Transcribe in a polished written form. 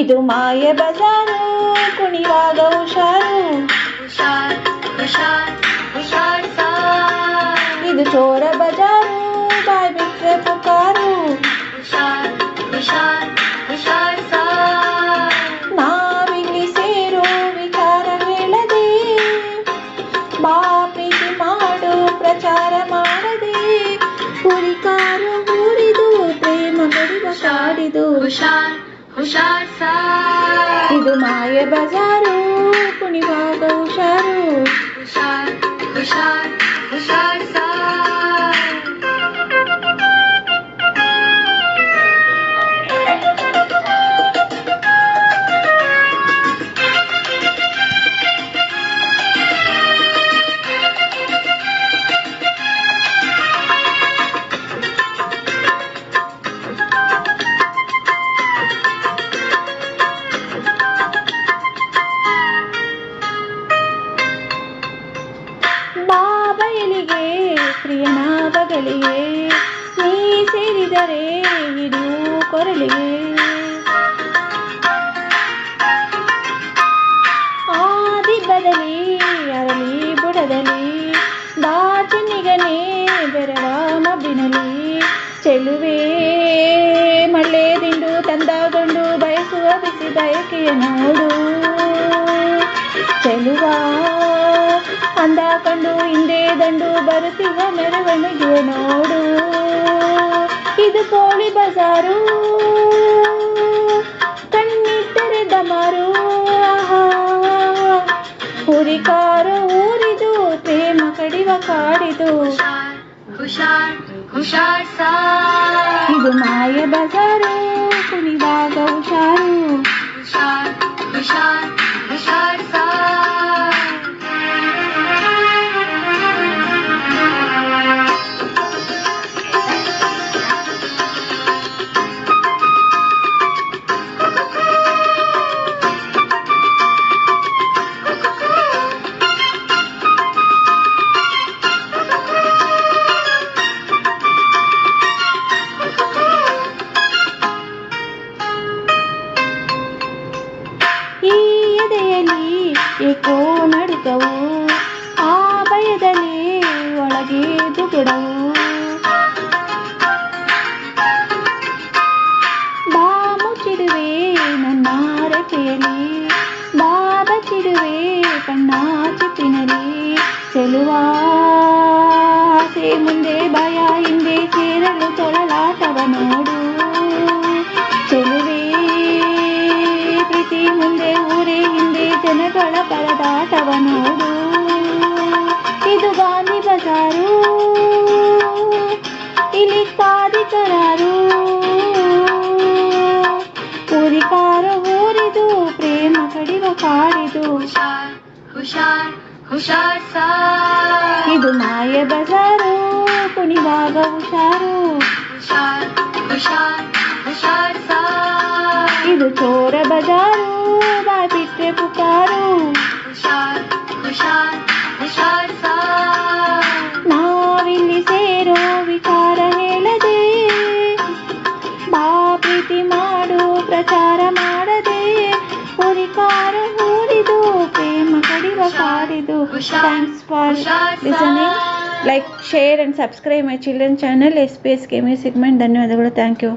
ಇದು ಮಾಯ ಬಜಾರು ಕುಣಿವಾಗ ಹುಷಾರು ಹುಷಾರ್ ಹುಷಾರ್ ಹುಷಾರ್ ಸಾರ್ ಇದು ಚೋರ ಬಜಾರು ಬಾಯ್ ಬಿಟ್ರೆ ಪುಕಾರು ಹುಷಾರ್ ಹುಷಾರ್ ಹುಷಾರ್ ಸಾರ್ ನಾವಿಲ್ಲಿ ಸೇರೋ ವಿಚಾರ ಹೇಳದೆ ಬಾ ಪ್ರೀತಿ ಮಾಡು ಪ್ರಚಾರ ಮಾಡದೆ ಕುರಿಕಾರು ಊರಿದು ಪ್ರೇಮ ಗಡಿವ ಕಾಡಿದು ಹುಷಾರ್ ಹುಷಾರ್ ಸಾರ್ ಇದು ಮಾಯ ಬಜಾರು ಕುಣಿವಾಗ ಹುಷಾರು ಹುಷಾರ್ ಹುಷಾರ್ ಹುಷಾರ್ ಸಾರ್ ಬಾಬಯಲಿಗೆ ಪ್ರಿಯನ ಬಗಲಿಗೆ ನೀ ಸೇರಿದರೆ ಹಿಡಿಯು ಕೊರಳಿಗೆ ಆದಿ ಬದಲಿ ಅರಳಿ ಬುಡದಲ್ಲಿ ಬಾಚನಿಗನೇ ಬೆರವ ಮಬ್ಬಿನಲಿ ಚೆಲುವೆ ಮಳ್ಳೆ ದಿಂಡು ತಂದಗೊಂಡು ಬಯಸುವ ಬಿಸಿ ಬಯಕೆಯ ನೋಡು ಚೆಲುವ ಅಂದ ಕಂಡು ಹಿಂದೆ ದಂಡು ಬರುತ್ತಿವ ಮೆರವಣಿಗೆ ನೋಡು ಇದು ಕೋಳಿ ಬಜಾರು ಕಣ್ಣಿಟ್ಟರೆ ಡಮಾರು ಹುರಿಕಾರ ಊರಿದು ಪ್ರೇಮ ಕಡಿವ ಕಾಡಿದು ಹುಷಾರ್ ಹುಷಾರ್ ಹುಷಾರ್ ಸಾರ್ ಇದು ಮಾಯ ಬಜಾರು ಕುಣಿವಾಗ ಹುಷಾರು ಹುಷಾರ್ ಹುಷಾರ್ ಹುಷಾರ್ ಸಾರ್ ಈ ಎದೆಯಲ್ಲಿ ಏಕೋ ನಡುಕವು ಆ ಭಯದಲ್ಲಿ ಒಳಗೆ ದುಗುಡವು ಬಾ ಮುಚ್ಚಿಡುವೆ ನನ್ನ ರೆಕೆಯಲ್ಲಿ ಬಾ ಬಚ್ಚಿಡುವೆ ಕಣ್ಣ ಚಿಪ್ಪಿನಲ್ಲಿ ಚೆಲುವಾಸೆ ಮುಂದೆ ಭಯ ಹಿಂದೆ ಸೇರಲು ತೊಳಲಾಟವ ನೋಡು ಚೆಲುವೆ ಪ್ರೀತಿ ಮುಂದೆ ಊರೇ ಹಿಂದೆ ಜನಗಳ ಪರದಾಟವ ನೋಡು ಇದು ಗಾಂಧಿ ಬಜಾರು ಇಲ್ಲಿ ಕಾದಿಕರಾರು ಊರಿಕಾರ ಊರಿದು ಪ್ರೇಮ ಕಡಿವ ಕಾಡಿದು ಹುಷಾರ್ ಹುಷಾರ್ ಹುಷಾರ್ ಸಾರ್ ಇದು ಮಾಯ ಬಜಾರು ಕುಣಿವಾಗ ಹುಷಾರು ಹುಷಾರ್ ಹುಷಾರ್ ಹುಷಾರ್ ಸಾರ್ ಇದು ಚೋರ ಬಜಾರು ಬಾಯ್ ಬಿಟ್ರೆ ಪುಕಾರು ಹುಷಾರ್ ಹುಷಾರ್ ಹುಷಾರ್ ಸಾರ್ ನಾವಿಲ್ಲಿ ಸೇರೋ ವಿಚಾರ ಹೇಳದೆ ಬಾ ಪ್ರೀತಿ ಮಾಡು ಪ್ರಚಾರ ಮಾಡದೆ ಹುರಿಕಾರ ಊರಿದು ಪ್ರೇಮ ಕಡಿವ ಕಾಡಿದು thanks for listening like share and subscribe my children channel SPS K music mind ಧನ್ಯವಾದಗಳು ಥ್ಯಾಂಕ್ ಯು